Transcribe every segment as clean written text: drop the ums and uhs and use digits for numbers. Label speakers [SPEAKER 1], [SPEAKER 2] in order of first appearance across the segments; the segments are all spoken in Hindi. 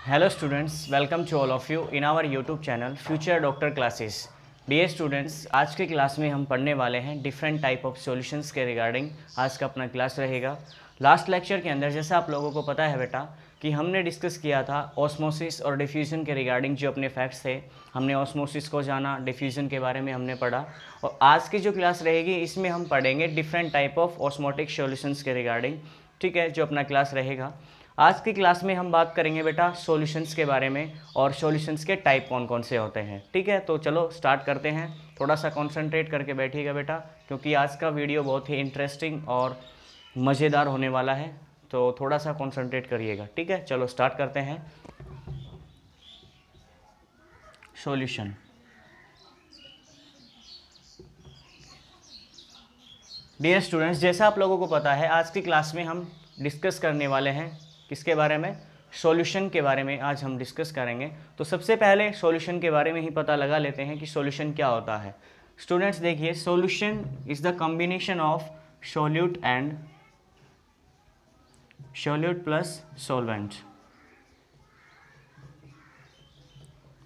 [SPEAKER 1] Hello students, welcome to all of you in our YouTube channel Future Doctor Classes. Dear students, आज के क्लास में हम पढ़ने वाले हैं डिफरेंट टाइप ऑफ सॉल्यूशंस के रिगार्डिंग। आज का अपना क्लास रहेगा। लास्ट लेक्चर के अंदर जैसा आप लोगों को पता है बेटा कि हमने डिस्कस किया था ऑस्मोसिस और डिफ्यूज़न के रिगार्डिंग जो अपने फैक्ट्स थे। हमने ऑस्मोसिस को जाना, डिफ्यूज़न के बारे में हमने पढ़ा और आज की जो क्लास रहेगी इसमें हम पढ़ेंगे different type of osmotic solutions के रिगार्डिंग। ठीक है, जो अपना क्लास रहेगा। आज की क्लास में हम बात करेंगे बेटा सॉल्यूशंस के बारे में और सॉल्यूशंस के टाइप कौन कौन से होते हैं। ठीक है, तो चलो स्टार्ट करते हैं। थोड़ा सा कंसंट्रेट करके बैठिएगा बेटा, क्योंकि आज का वीडियो बहुत ही इंटरेस्टिंग और मज़ेदार होने वाला है, तो थोड़ा सा कंसंट्रेट करिएगा। ठीक है, चलो स्टार्ट करते हैं। सॉल्यूशन। डियर स्टूडेंट्स, जैसा आप लोगों को पता है आज की क्लास में हम डिस्कस करने वाले हैं किसके बारे में, सॉल्यूशन के बारे में आज हम डिस्कस करेंगे। तो सबसे पहले सॉल्यूशन के बारे में ही पता लगा लेते हैं कि सॉल्यूशन क्या होता है। स्टूडेंट्स देखिए, solution is the combination of solute and solute plus solvent.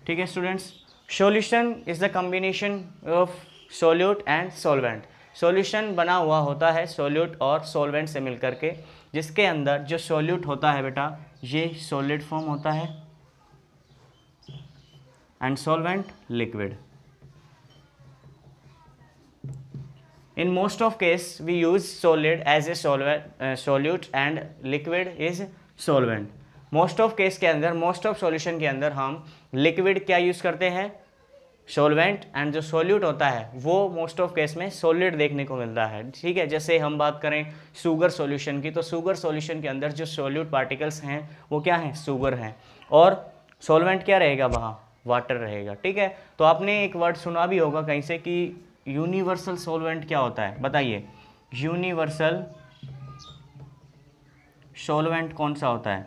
[SPEAKER 1] ठीक है students, solution is the combination of solute and solvent. Solution बना हुआ होता है सॉल्यूट और सॉल्वेंट से मिलकर के, जिसके अंदर जो सॉल्यूट होता है बेटा ये सॉलिड फॉर्म होता है and solvent liquid. In most of case we use solid as a solute and liquid is solvent. Most of case के अंदर, मोस्ट ऑफ सॉल्यूशन के अंदर हम लिक्विड क्या यूज करते हैं, सॉल्वेंट, एंड जो सॉल्यूट होता है वो मोस्ट ऑफ केस में सॉलिड देखने को मिलता है। ठीक है, जैसे हम बात करें शुगर सॉल्यूशन की, तो शुगर सॉल्यूशन के अंदर जो सॉल्यूट पार्टिकल्स हैं वो क्या हैं, शुगर हैं, और सॉल्वेंट क्या रहेगा वहाँ, वाटर रहेगा। ठीक है, तो आपने एक वर्ड सुना भी होगा कहीं से कि यूनिवर्सल सॉल्वेंट क्या होता है, बताइए यूनिवर्सल सॉल्वेंट कौन सा होता है,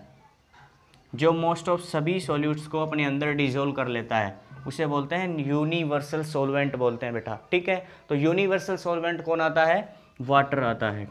[SPEAKER 1] जो मोस्ट ऑफ सभी सॉल्यूट्स को अपने अंदर डिजोल्व कर लेता है, उसे बोलते हैं यूनिवर्सल सॉल्वेंट बोलते हैं बेटा। ठीक है, तो यूनिवर्सल सॉल्वेंट कौन आता है, वाटर आता है।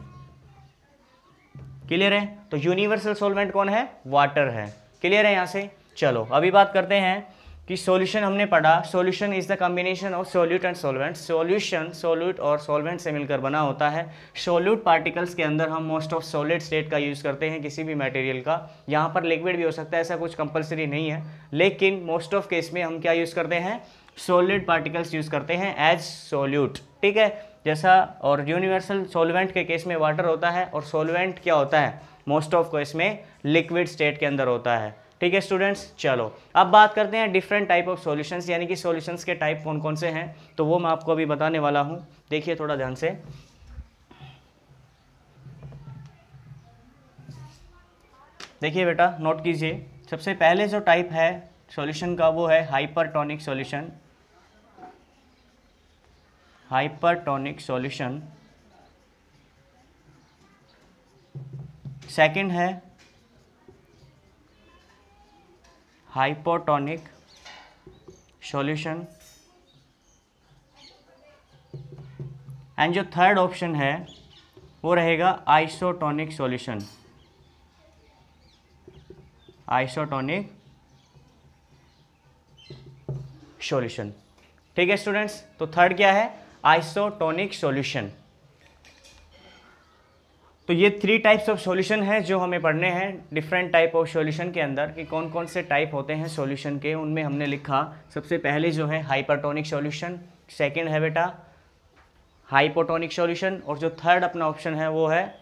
[SPEAKER 1] क्लियर है, तो यूनिवर्सल सॉल्वेंट कौन है, वाटर है। क्लियर है यहाँ से। चलो अभी बात करते हैं कि सॉल्यूशन हमने पढ़ा, solution is the combination of solute and solvent. Solution solute और सॉल्वेंट से मिलकर बना होता है। सॉल्यूट पार्टिकल्स के अंदर हम मोस्ट ऑफ सॉलिड स्टेट का यूज़ करते हैं किसी भी मटेरियल का। यहाँ पर लिक्विड भी हो सकता है, ऐसा कुछ कंपलसरी नहीं है, लेकिन मोस्ट ऑफ केस में हम क्या यूज़ करते हैं, सॉलिड पार्टिकल्स यूज़ करते हैं एज सॉल्यूट। ठीक है, जैसा और यूनिवर्सल सॉल्वेंट के केस में वाटर होता है और सॉल्वेंट क्या होता है, मोस्ट ऑफ केस में लिक्विड स्टेट के अंदर होता है। ठीक है स्टूडेंट्स, चलो अब बात करते हैं डिफरेंट टाइप ऑफ सॉल्यूशंस, यानी कि सॉल्यूशंस के टाइप कौन कौन से हैं, तो वो मैं आपको अभी बताने वाला हूं। देखिए थोड़ा ध्यान से। देखिए बेटा, नोट कीजिए। सबसे पहले जो टाइप है सॉल्यूशन का वो है hypertonic solution. Hypertonic solution. Second है हाइपोटोनिक सॉल्यूशन, एंड जो थर्ड ऑप्शन है वो रहेगा आइसोटोनिक सॉल्यूशन। Isotonic solution. ठीक है स्टूडेंट्स, तो थर्ड क्या है, आइसोटोनिक सॉल्यूशन। तो ये थ्री टाइप्स ऑफ सॉल्यूशन है जो हमें पढ़ने हैं डिफरेंट टाइप ऑफ सॉल्यूशन के अंदर, कि कौन कौन से टाइप होते हैं सॉल्यूशन के। उनमें हमने लिखा सबसे पहले जो है हाइपरटोनिक सॉल्यूशन, सेकंड है बेटा हाइपोटोनिक सॉल्यूशन, और जो थर्ड अपना ऑप्शन है वो है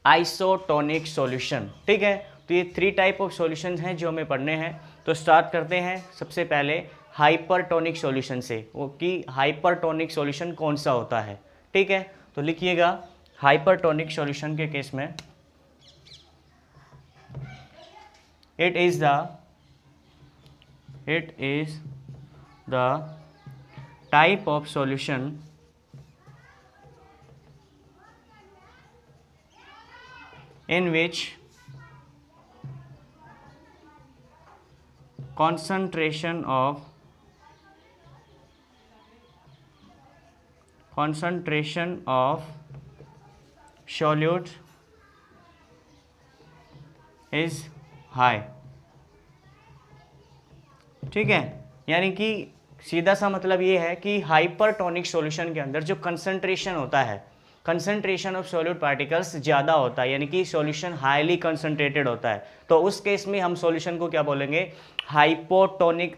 [SPEAKER 1] आइसोटोनिक सॉल्यूशन। ठीक है, तो ये थ्री टाइप ऑफ सॉल्यूशन हैं जो हमें पढ़ने हैं। तो स्टार्ट करते हैं सबसे पहले हाइपरटोनिक सॉल्यूशन से, वो कि हाइपरटोनिक सॉल्यूशन कौन सा होता है। ठीक है, तो लिखिएगा हाइपरटोनिक सॉल्यूशन के केस में it is the type of solution in which concentration of solute is high. ठीक है, यानी कि सीधा सा मतलब ये है कि हाइपरटोनिक सॉल्यूशन के अंदर जो कंसंट्रेशन होता है, कंसंट्रेशन ऑफ सॉल्यूट पार्टिकल्स ज़्यादा होता है, यानी कि सॉल्यूशन हाईली कंसंट्रेटेड होता है, तो उस केस में हम सॉल्यूशन को क्या बोलेंगे, हाइपरटोनिक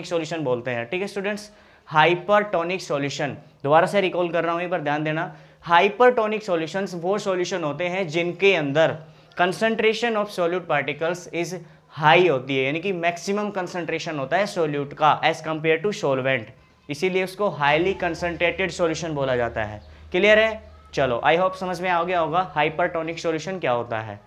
[SPEAKER 1] सॉल्यूशन बोलते हैं। ठीक है स्टूडेंट्स, हाइपरटोनिक सॉल्यूशन, दोबारा से रिकॉल कर रहा हूँ, एक बार ध्यान देना। हाइपरटोनिक सॉल्यूशंस वो सॉल्यूशन होते हैं जिनके अंदर concentration of solute particles is high होती है, यानी कि मैक्सिमम कंसंट्रेशन होता है सॉल्यूट का एज कंपेयर टू सॉल्वेंट, इसीलिए उसको हाईली कंसंट्रेटेड सॉल्यूशन बोला जाता है। क्लियर है? चलो आई होप समझ में आ गया होगा हाइपरटोनिक सॉल्यूशन क्या होता है।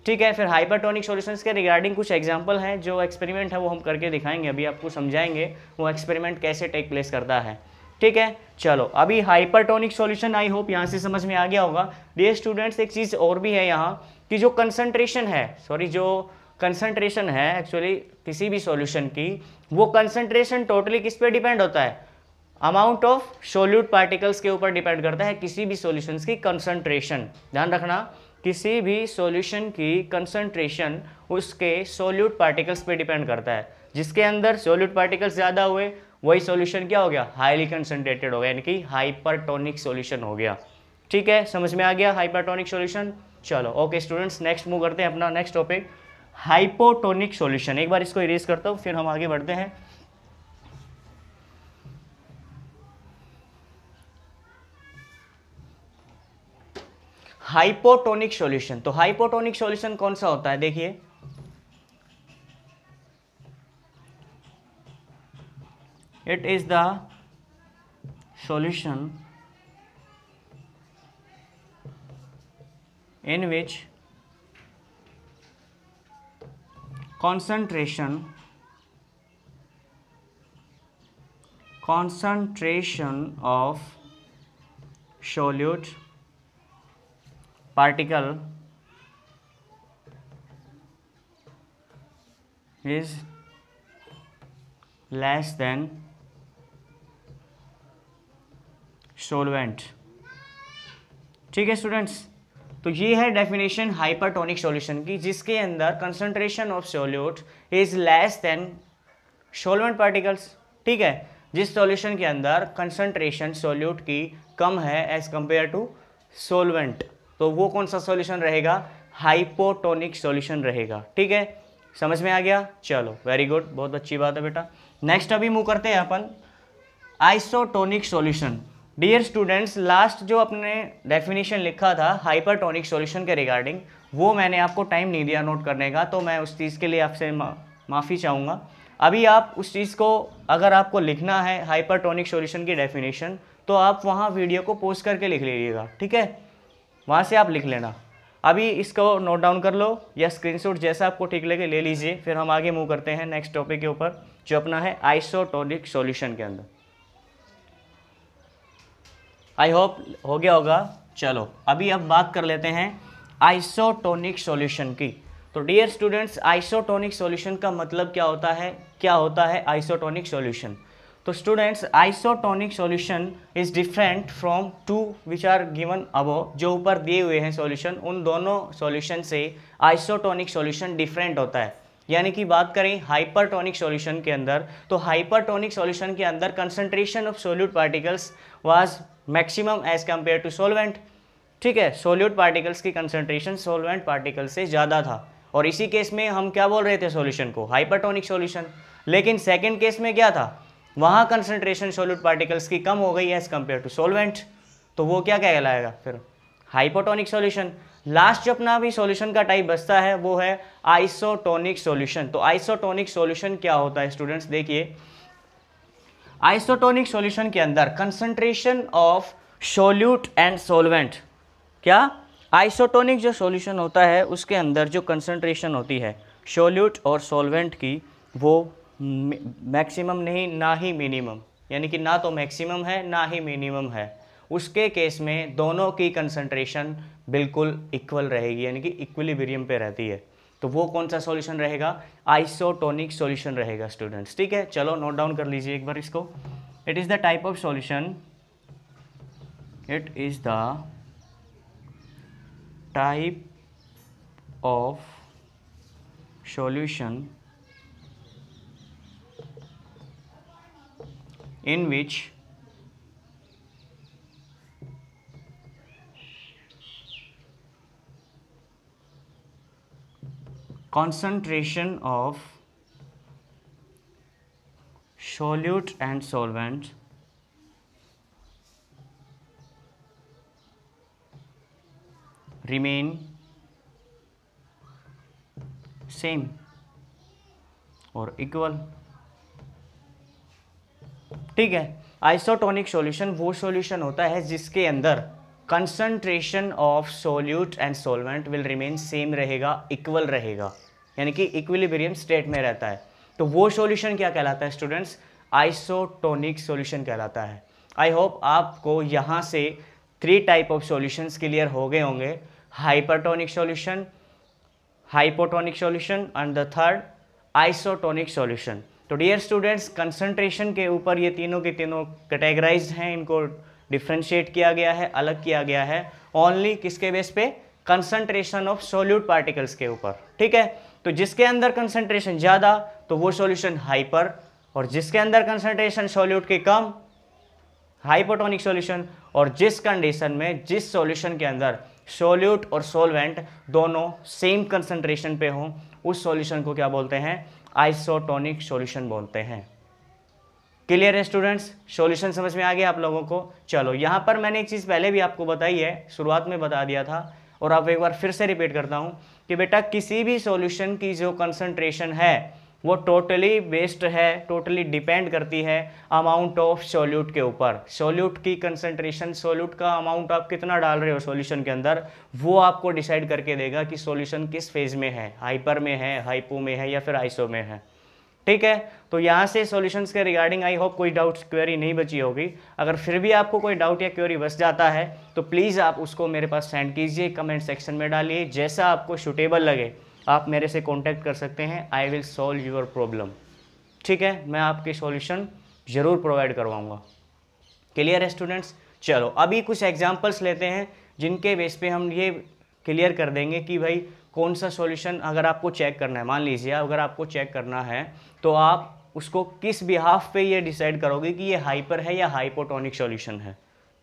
[SPEAKER 1] ठीक है, फिर हाइपरटोनिक सॉल्यूशंस के रिगार्डिंग कुछ एग्जांपल हैं, जो एक्सपेरिमेंट है वो हम करके दिखाएंगे, अभी आपको समझाएंगे वो एक्सपेरिमेंट कैसे टेक प्लेस करता है। ठीक है, चलो अभी हाइपरटोनिक सॉल्यूशन आई होप यहाँ से समझ में आ गया होगा। डियर स्टूडेंट्स, एक चीज़ और भी है यहाँ कि जो कंसंट्रेशन है एक्चुअली किसी भी सॉल्यूशन की, वो कंसंट्रेशन टोटली किस पे डिपेंड होता है, अमाउंट ऑफ सोल्यूट पार्टिकल्स के ऊपर डिपेंड करता है किसी भी सॉल्यूशंस की कंसंट्रेशन। ध्यान रखना, किसी भी सॉल्यूशन की कंसंट्रेशन उसके सोल्यूट पार्टिकल्स पे डिपेंड करता है, जिसके अंदर सोल्यूट पार्टिकल्स ज़्यादा हुए वही सॉल्यूशन क्या हो गया, हाईली कंसंट्रेटेड हो गया, यानी कि हाइपरटोनिक सॉल्यूशन हो गया। ठीक है, समझ में आ गया हाइपरटोनिक सॉल्यूशन। चलो ओके स्टूडेंट्स, नेक्स्ट मूव करते हैं अपना नेक्स्ट टॉपिक, हाइपोटोनिक सॉल्यूशन। एक बार इसको इरेज करता हूँ, फिर हम आगे बढ़ते हैं। हाइपोटोनिक सॉल्यूशन, तो हाइपोटोनिक सॉल्यूशन कौन सा होता है, देखिए it is the solution in which concentration of solute particle is less than solvent। ठीक है स्टूडेंट्स, तो ये है डेफिनेशन हाइपरटोनिक सॉल्यूशन की, जिसके अंदर concentration of solute is less than solvent particles. ठीक है, जिस सॉल्यूशन के अंदर कंसंट्रेशन सॉल्यूट की कम है एज कंपेयर टू सॉल्वेंट, तो वो कौन सा सॉल्यूशन रहेगा, हाइपोटोनिक सॉल्यूशन रहेगा। ठीक है, समझ में आ गया? चलो वेरी गुड, बहुत अच्छी बात है बेटा। नेक्स्ट अभी मूव करते हैं अपन isotonic solution. Dear students, last जो अपने डेफिनेशन लिखा था हाइपरटोनिक सॉल्यूशन के रिगार्डिंग, वो मैंने आपको टाइम नहीं दिया नोट करने का, तो मैं उस चीज़ के लिए आपसे माफ़ी चाहूँगा। अभी आप उस चीज़ को, अगर आपको लिखना है हाइपरटोनिक सॉल्यूशन की डेफिनेशन, तो आप वहाँ वीडियो को पॉज करके लिख लीजिएगा। ठीक है, वहाँ से आप लिख लेना। अभी इसको नोट डाउन कर लो या स्क्रीनशॉट, जैसा आपको ठीक लगे ले लीजिए, फिर हम आगे मूव करते हैं नेक्स्ट टॉपिक के ऊपर, जो अपना है आइसोटोनिक सॉल्यूशन के अंदर। आई होप हो गया होगा। चलो अभी अब बात कर लेते हैं आइसोटोनिक सॉल्यूशन की। तो डियर स्टूडेंट्स, आइसोटोनिक सॉल्यूशन का मतलब क्या होता है, क्या होता है आइसोटोनिक सॉल्यूशन? तो students, isotonic solution is different from two which are given above, जो ऊपर दिए हुए हैं सॉल्यूशन, उन दोनों सॉल्यूशन से आइसोटोनिक सॉल्यूशन डिफरेंट होता है। यानी कि बात करें हाइपरटोनिक सॉल्यूशन के अंदर, तो हाइपरटोनिक सॉल्यूशन के अंदर concentration of solute particles was maximum as compared to solvent. ठीक है, सोल्यूट पार्टिकल्स की कंसंट्रेशन सोलवेंट पार्टिकल से ज़्यादा था, और इसी केस में हम क्या बोल रहे थे सॉल्यूशन को, हाइपरटोनिक सॉल्यूशन। लेकिन सेकंड केस में क्या था, वहाँ कंसंट्रेशन सोल्यूट पार्टिकल्स की कम हो गई एज कंपेयर टू सोलवेंट, तो वो क्या कहलाएगा फिर, हाइपोटोनिक सॉल्यूशन। लास्ट जो अपना भी सॉल्यूशन का टाइप बचता है वो है आइसोटोनिक सॉल्यूशन। तो आइसोटोनिक सॉल्यूशन क्या होता है स्टूडेंट्स, देखिए आइसोटोनिक सॉल्यूशन के अंदर concentration of solute and solvent, क्या आइसोटोनिक जो सॉल्यूशन होता है उसके अंदर जो कंसंट्रेशन होती है सोल्यूट और सोलवेंट की, वो मैक्सिमम नहीं ना ही मिनिमम, यानी कि ना तो मैक्सिमम है ना ही मिनिमम है। उसके केस में दोनों की कंसंट्रेशन बिल्कुल इक्वल रहेगी, यानी कि इक्विलिब्रियम पे रहती है। तो वो कौन सा सॉल्यूशन रहेगा, आइसोटोनिक सॉल्यूशन रहेगा स्टूडेंट्स। ठीक है, चलो नोट डाउन कर लीजिए एक बार इसको। It is the type of solution, it is the type of solution in which concentration of solute and solvent remain same और इक्वल। ठीक है, आइसोटोनिक सॉल्यूशन वो सॉल्यूशन होता है जिसके अंदर concentration of solute and solvent will remain same रहेगा, इक्वल रहेगा, यानी कि इक्विलिब्रियम स्टेट में रहता है। तो वो सॉल्यूशन क्या कहलाता है स्टूडेंट्स? आइसोटोनिक सॉल्यूशन कहलाता है। आई होप आपको यहाँ से 3 टाइप ऑफ सॉल्यूशंस क्लियर हो गए होंगे, hypertonic solution, hypotonic solution and the third isotonic solution. तो डियर स्टूडेंट्स, कंसंट्रेशन के ऊपर ये तीनों के तीनों कैटेगराइज्ड हैं, इनको डिफ्रेंशिएट किया गया है, अलग किया गया है ओनली किसके बेस पे? कंसंट्रेशन ऑफ सोल्यूट पार्टिकल्स के ऊपर। ठीक है, तो जिसके अंदर कंसंट्रेशन ज़्यादा तो वो सॉल्यूशन हाइपर, और जिसके अंदर कंसंट्रेशन सोल्यूट के कम हाइपोटोनिक सॉल्यूशन, और जिस कंडीशन में जिस सॉल्यूशन के अंदर सोल्यूट और सॉल्वेंट दोनों सेम कंसंट्रेशन पे हों उस सॉल्यूशन को क्या बोलते हैं? आइसोटोनिक सॉल्यूशन बोलते हैं। क्लियर है स्टूडेंट्स? सॉल्यूशन समझ में आ गया आप लोगों को? चलो, यहाँ पर मैंने एक चीज़ पहले भी आपको बताई है, शुरुआत में बता दिया था और अब एक बार फिर से रिपीट करता हूँ कि बेटा किसी भी सॉल्यूशन की जो कंसंट्रेशन है वो टोटली बेस्ड है, टोटली डिपेंड करती है अमाउंट ऑफ सोल्यूट के ऊपर। सोल्यूट की कंसंट्रेशन, सोल्यूट का अमाउंट आप कितना डाल रहे हो सॉल्यूशन के अंदर, वो आपको डिसाइड करके देगा कि सॉल्यूशन किस फेज में है, हाइपर में है, हाइपो में है या फिर आइसो में है। ठीक है, तो यहाँ से सॉल्यूशंस के रिगार्डिंग आई होप कोई डाउट क्वेरी नहीं बची होगी। अगर फिर भी आपको कोई डाउट या क्वेरी बच जाता है तो प्लीज़ आप उसको मेरे पास सेंड कीजिए, कमेंट सेक्शन में डालिए, जैसा आपको सूटेबल लगे आप मेरे से कांटेक्ट कर सकते हैं। I will solve your problem. ठीक है, मैं आपके सॉल्यूशन ज़रूर प्रोवाइड करवाऊँगा। क्लियर है स्टूडेंट्स? चलो अभी कुछ एग्जाम्पल्स लेते हैं जिनके बेस पे हम ये क्लियर कर देंगे कि भाई कौन सा सॉल्यूशन अगर आपको चेक करना है। मान लीजिए अगर आपको चेक करना है तो आप उसको किस बिहाफ पे ये डिसाइड करोगे कि ये हाइपर है या हाइपोटोनिक सॉल्यूशन है।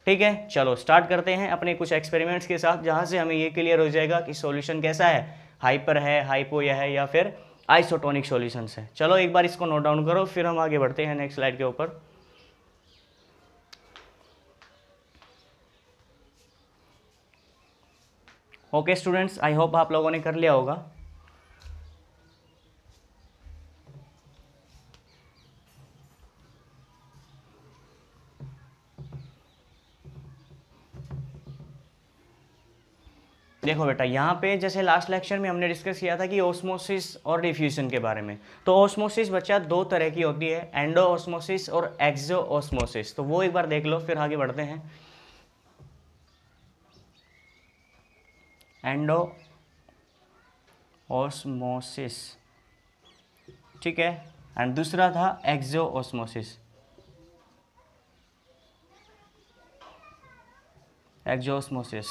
[SPEAKER 1] ठीक है, चलो स्टार्ट करते हैं अपने कुछ एक्सपेरिमेंट्स के साथ, जहाँ से हमें ये क्लियर हो जाएगा कि सॉल्यूशन कैसा है, हाइपर है, हाइपो है या फिर आइसोटोनिक सॉल्यूशंस है। चलो एक बार इसको नोट डाउन करो, फिर हम आगे बढ़ते हैं नेक्स्ट स्लाइड के ऊपर। ओके स्टूडेंट्स, आई होप आप लोगों ने कर लिया होगा। देखो बेटा, यहाँ पे जैसे लास्ट लेक्चर में हमने डिस्कस किया था कि ओस्मोसिस और डिफ्यूजन के बारे में। तो ओस्मोसिस बच्चा 2 तरह की होती है, एंडो ओस्मोसिस और एक्सो ओस्मोसिस। तो वो एक बार देख लो, फिर आगे बढ़ते हैं। एंडो ओस्मोसिस, ठीक है, एंड दूसरा था एक्सो ओस्मोसिस। एक्सोस्मोसिस,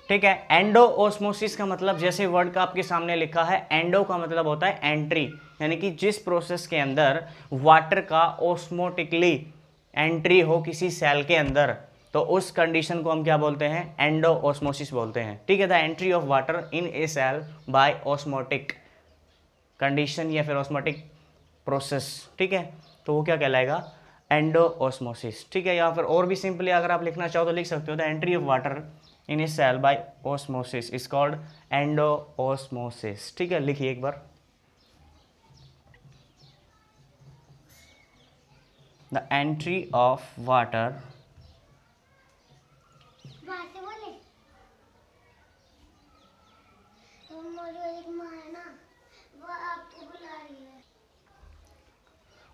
[SPEAKER 1] ठीक है। एंडो ओस्मोसिस का मतलब जैसे वर्ड का आपके सामने लिखा है, एंडो का मतलब होता है एंट्री, यानी कि जिस प्रोसेस के अंदर वाटर का ओस्मोटिकली एंट्री हो किसी सेल के अंदर, तो उस कंडीशन को हम क्या बोलते हैं? एंडो ओस्मोसिस बोलते हैं। ठीक है, the entry of water in a cell by osmotic condition या फिर ओस्मोटिक प्रोसेस। ठीक है, तो वो क्या कहलाएगा? Endo osmosis. ठीक है, या फिर और भी सिंपली अगर आप लिखना चाहो तो लिख सकते हो, the entry of water in a cell by osmosis is called endo osmosis. ठीक है, लिखिए एक बार, the entry of water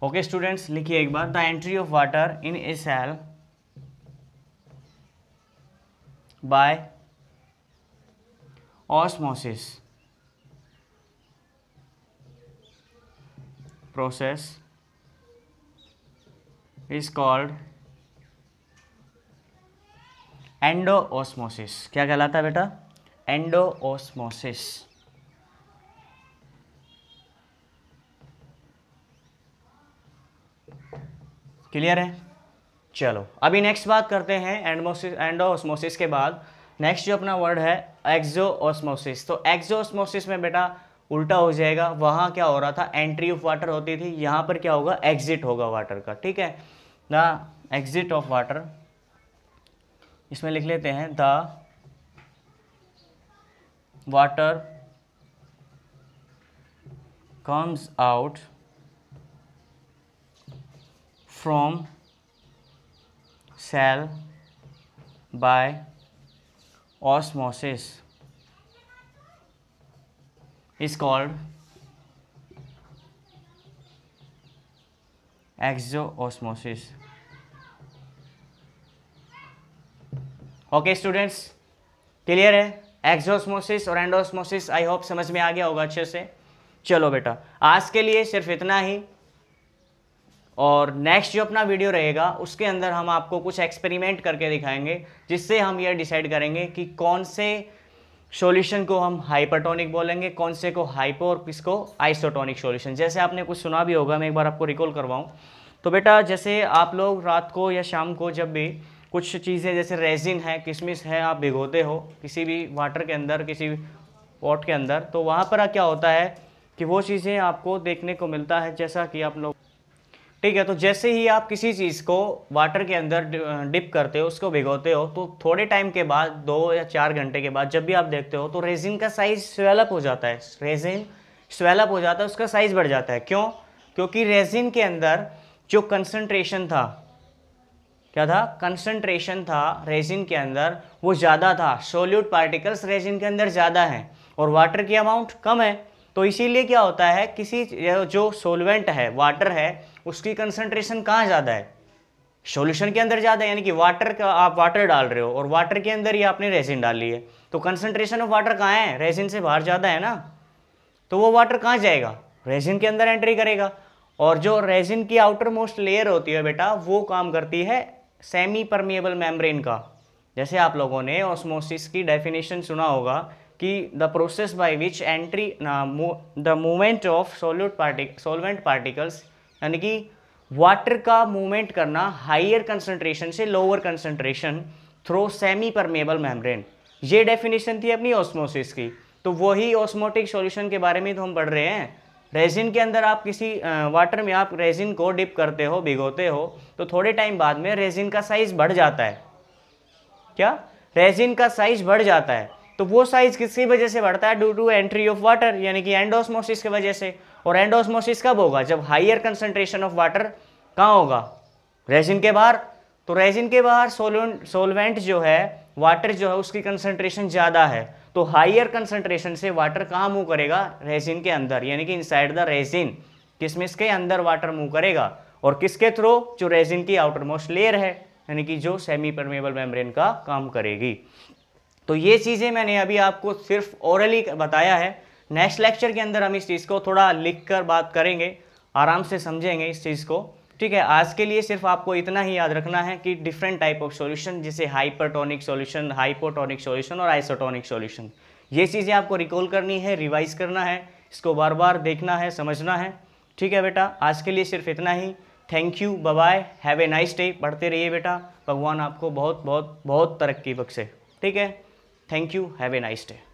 [SPEAKER 1] okay students, लिखिए एक बार, the entry of water in a cell by osmosis process is called endosmosis. क्या कहलाता है बेटा? एंडोओस्मोसिस। क्लियर है? चलो अभी नेक्स्ट बात करते हैं एंडोऑस्मोसिस के बाद नेक्स्ट जो अपना वर्ड है एक्सोऑस्मोसिस। तो एक्सोऑस्मोसिस में बेटा उल्टा हो जाएगा, वहाँ क्या हो रहा था, एंट्री ऑफ वाटर होती थी, यहाँ पर क्या होगा, एग्जिट होगा वाटर का। ठीक है, द एग्जिट ऑफ वाटर, इसमें लिख लेते हैं the water comes out from cell by osmosis is called exoosmosis। Okay students, clear है? एक्सोस्मोसिस और एंडोस्मोसिस आई होप समझ में आ गया होगा अच्छे से। चलो बेटा आज के लिए सिर्फ इतना ही, और नेक्स्ट जो अपना वीडियो रहेगा उसके अंदर हम आपको कुछ एक्सपेरिमेंट करके दिखाएंगे, जिससे हम ये डिसाइड करेंगे कि कौन से सॉल्यूशन को हम हाइपरटोनिक बोलेंगे, कौन से को हाइपो और किसको आइसोटोनिक सॉल्यूशन। जैसे आपने कुछ सुना भी होगा, मैं एक बार आपको रिकॉल करवाऊँ तो बेटा, जैसे आप लोग रात को या शाम को जब भी कुछ चीज़ें जैसे रेजिन है, किशमिश है, आप भिगोते हो किसी भी वाटर के अंदर, किसी भी पॉट के अंदर, तो वहाँ पर क्या होता है कि वो चीज़ें आपको देखने को मिलता है, जैसा कि आप लोग, ठीक है। तो जैसे ही आप किसी चीज़ को वाटर के अंदर डिप करते हो, उसको भिगोते हो, तो थोड़े टाइम के बाद 2 या 4 घंटे के बाद जब भी आप देखते हो तो रेजिन का साइज स्वेलअप हो जाता है, रेजिन स्वेलअप हो जाता है, उसका साइज बढ़ जाता है। क्यों? क्योंकि रेजिन के अंदर जो कंसंट्रेशन था, क्या था, कंसंट्रेशन था रेजिन के अंदर, वो ज़्यादा था। सोल्यूट पार्टिकल्स रेजिन के अंदर ज़्यादा हैं और वाटर की अमाउंट कम है, तो इसीलिए क्या होता है, किसी जो सोलवेंट है, वाटर है, उसकी कंसंट्रेशन कहाँ ज़्यादा है, सॉल्यूशन के अंदर ज़्यादा है। यानी कि वाटर का, आप वाटर डाल रहे हो और वाटर के अंदर ही आपने रेजिन डाली है, तो कंसंट्रेशन ऑफ वाटर कहाँ है, रेजिन से बाहर ज़्यादा है ना, तो वो वाटर कहाँ जाएगा, रेजिन के अंदर एंट्री करेगा। और जो रेजिन की आउटर मोस्ट लेयर होती है बेटा, वो काम करती है सेमी परमिएबल मेम्ब्रेन का। जैसे आप लोगों ने ऑस्मोसिस की डेफिनेशन सुना होगा कि the process by which entry the movement of solvent particles, यानी कि वाटर का मूवमेंट करना हाइयर कंसंट्रेशन से lower concentration through semi permeable membrane. ये डेफिनेशन थी अपनी ऑस्मोसिस की। तो वही ऑस्मोटिक सॉल्यूशन के बारे में तो हम पढ़ रहे हैं। रेजिन के अंदर आप किसी वाटर में आप रेजिन को डिप करते हो, भिगोते हो, तो थोड़े टाइम बाद में रेजिन का साइज बढ़ जाता है। क्या? रेजिन का साइज बढ़ जाता है। तो वो साइज किसकी वजह से बढ़ता है? Due to entry of water, यानी कि एंडोस्मोसिस की वजह से। और एंडोस्मोसिस कब होगा? जब हाइयर कंसंट्रेशन ऑफ वाटर कहाँ होगा? रेजिन के बाहर। तो रेजिन के बाहर सोलवेंट जो है, वाटर जो है, उसकी कंसंट्रेशन ज़्यादा है, तो हाइयर कंसंट्रेशन से वाटर कहाँ मूव करेगा? रेजिन के अंदर, यानी कि इनसाइड द रेजिन, किसमिस के अंदर वाटर मूव करेगा। और किसके थ्रू? जो रेजिन की आउटर मोस्ट लेयर है, यानी कि जो सेमी परमेबल मेम्ब्रेन का काम करेगी। तो ये चीज़ें मैंने अभी आपको सिर्फ ओरली बताया है। नेक्स्ट लेक्चर के अंदर हम इस चीज़ को थोड़ा लिख कर बात करेंगे, आराम से समझेंगे इस चीज़ को। ठीक है, आज के लिए सिर्फ आपको इतना ही याद रखना है कि डिफरेंट टाइप ऑफ सॉल्यूशन, जैसे हाइपरटोनिक सॉल्यूशन, हाइपोटोनिक सॉल्यूशन और आइसोटोनिक सॉल्यूशन, ये चीज़ें आपको रिकॉल करनी है, रिवाइज करना है, इसको बार बार देखना है, समझना है। ठीक है बेटा, आज के लिए सिर्फ इतना ही। Thank you, bye bye, have a nice day. पढ़ते रहिए बेटा, भगवान आपको बहुत बहुत बहुत तरक्की बख्शे। ठीक है, thank you, have a nice day.